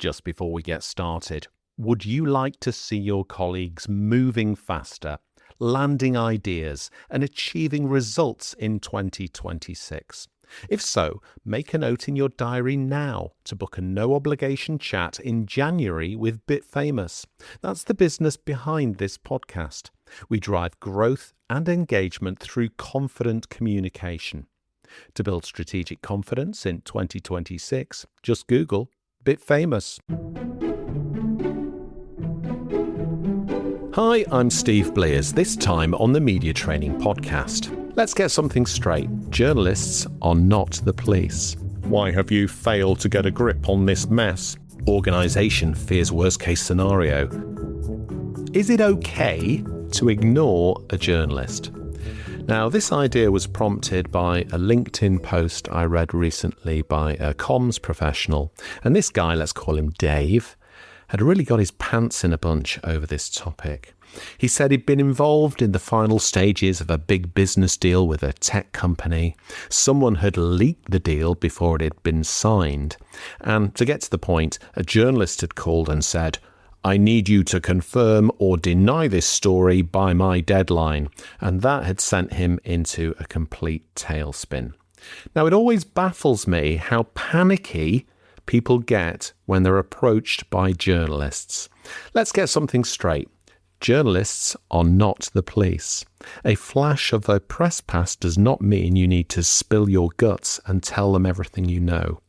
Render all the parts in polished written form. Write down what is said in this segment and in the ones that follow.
just before we get started. Would you like to see your colleagues moving faster, landing ideas, and achieving results in 2026? If so, make a note in your diary now to book a no-obligation chat in January with BitFamous. That's the business behind this podcast. We drive growth and engagement through confident communication. To build strategic confidence in 2026, just Google BitFamous. Hi, I'm Steve Blears, this time on the Media Training Podcast. Let's get something straight. Journalists are not the police. Why have you failed to get a grip on this mess? Organisation fears worst case scenario. Is it okay to ignore a journalist? Now, this idea was prompted by a LinkedIn post I read recently by a comms professional. And this guy, let's call him Dave, had really got his pants in a bunch over this topic. He said he'd been involved in the final stages of a big business deal with a tech company. Someone had leaked the deal before it had been signed. And to get to the point, a journalist had called and said, "I need you to confirm or deny this story by my deadline." And that had sent him into a complete tailspin. Now, it always baffles me how panicky people get when they're approached by journalists. Let's get something straight. Journalists are not the police. A flash of a press pass does not mean you need to spill your guts and tell them everything you know.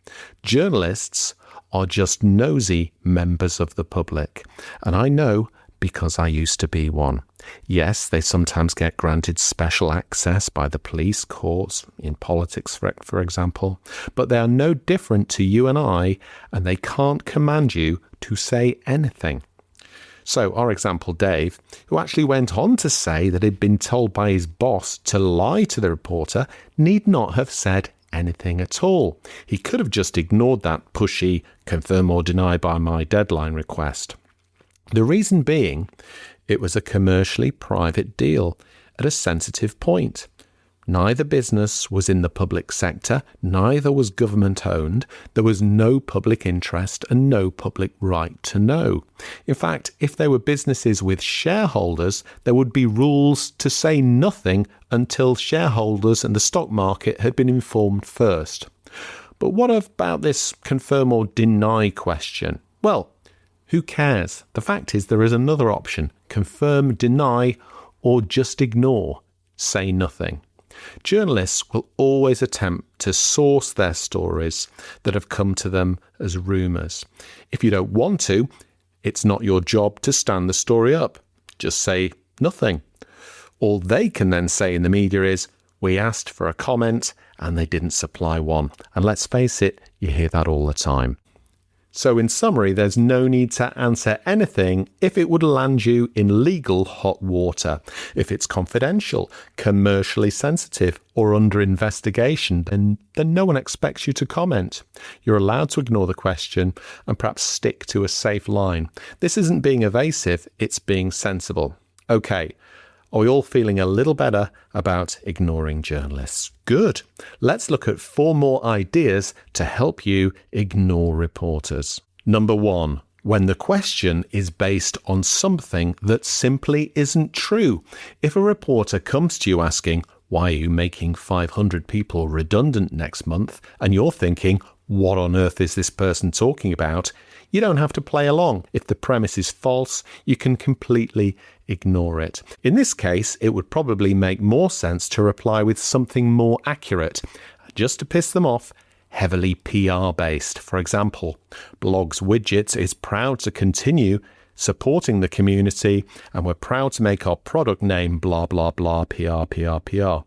Journalists are just nosy members of the public. And I know because I used to be one. Yes, they sometimes get granted special access by the police, courts, in politics, for example, but they are no different to you and they can't command you to say anything. So our example, Dave, who actually went on to say that he'd been told by his boss to lie to the reporter, need not have said anything at all. He could have just ignored that pushy confirm or deny by my deadline request. The reason being, it was a commercially private deal at a sensitive point. Neither business was in the public sector, neither was government owned, there was no public interest and no public right to know. In fact, if they were businesses with shareholders, there would be rules to say nothing until shareholders and the stock market had been informed first. But what about this confirm or deny question? Well, who cares? The fact is there is another option: confirm, deny, or just ignore, say nothing. Journalists will always attempt to source their stories that have come to them as rumours. If you don't want to, it's not your job to stand the story up. Just say nothing. All they can then say in the media is, "We asked for a comment and they didn't supply one." And let's face it, you hear that all the time. So in summary, there's no need to answer anything if it would land you in legal hot water. If it's confidential, commercially sensitive, or under investigation, then no one expects you to comment. You're allowed to ignore the question and perhaps stick to a safe line. This isn't being evasive, it's being sensible. Okay. Are we all feeling a little better about ignoring journalists? Good. Let's look at 4 more ideas to help you ignore reporters. Number 1, when the question is based on something that simply isn't true. If a reporter comes to you asking, "Why are you making 500 people redundant next month?" and you're thinking, "What on earth is this person talking about?" you don't have to play along. If the premise is false, you can completely ignore it. In this case, it would probably make more sense to reply with something more accurate, just to piss them off, heavily PR-based. For example, Blogs Widgets is proud to continue supporting the community, and we're proud to make our product name blah, blah, blah, PR.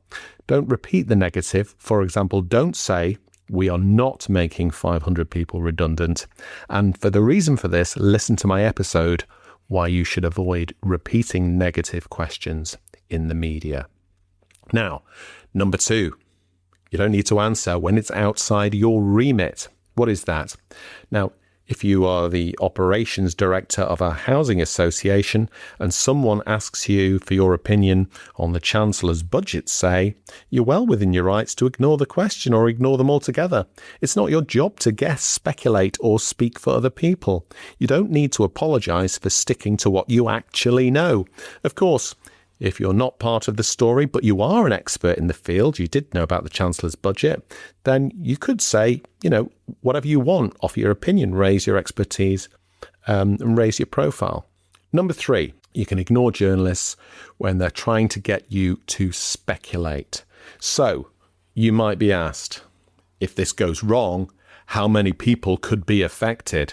Don't repeat the negative. For example, don't say, "We are not making 500 people redundant." And for the reason for this, listen to my episode, Why You Should Avoid Repeating Negative Questions in the Media. Now, number 2, you don't need to answer when it's outside your remit. What is that? Now, If you are the operations director of a housing association and someone asks you for your opinion on the Chancellor's budget, say, you're well within your rights to ignore the question or ignore them altogether. It's not your job to guess, speculate, or speak for other people. You don't need to apologise for sticking to what you actually know. Of course, if you're not part of the story, but you are an expert in the field, you did know about the Chancellor's budget, then you could say, whatever you want, offer your opinion, raise your expertise, and raise your profile. Number 3, you can ignore journalists when they're trying to get you to speculate. So you might be asked, if this goes wrong, how many people could be affected?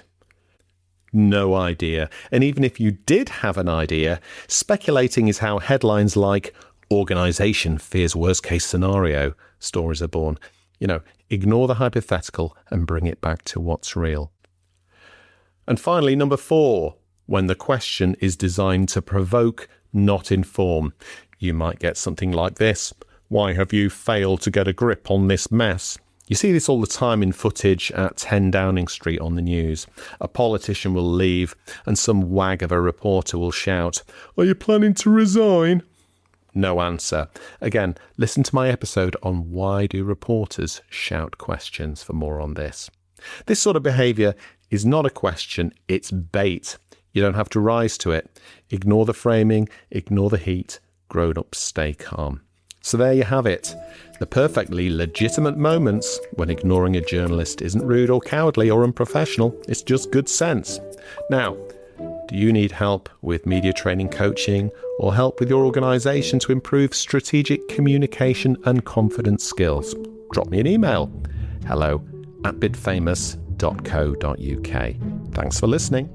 No idea. And even if you did have an idea, speculating is how headlines like "Organisation fears worst case scenario" stories are born. Ignore the hypothetical and bring it back to what's real. And finally, number 4, when the question is designed to provoke, not inform. You might get something like this: why have you failed to get a grip on this mess? You see this all the time in footage at 10 Downing Street on the news. A politician will leave and some wag of a reporter will shout, "Are you planning to resign?" No answer. Again, listen to my episode on why do reporters shout questions for more on this. This sort of behaviour is not a question, it's bait. You don't have to rise to it. Ignore the framing, ignore the heat, grown-ups stay calm. So there you have it. The perfectly legitimate moments when ignoring a journalist isn't rude or cowardly or unprofessional, it's just good sense. Now, do you need help with media training coaching or help with your organisation to improve strategic communication and confidence skills? Drop me an email. hello@bitfamous.co.uk. Thanks for listening.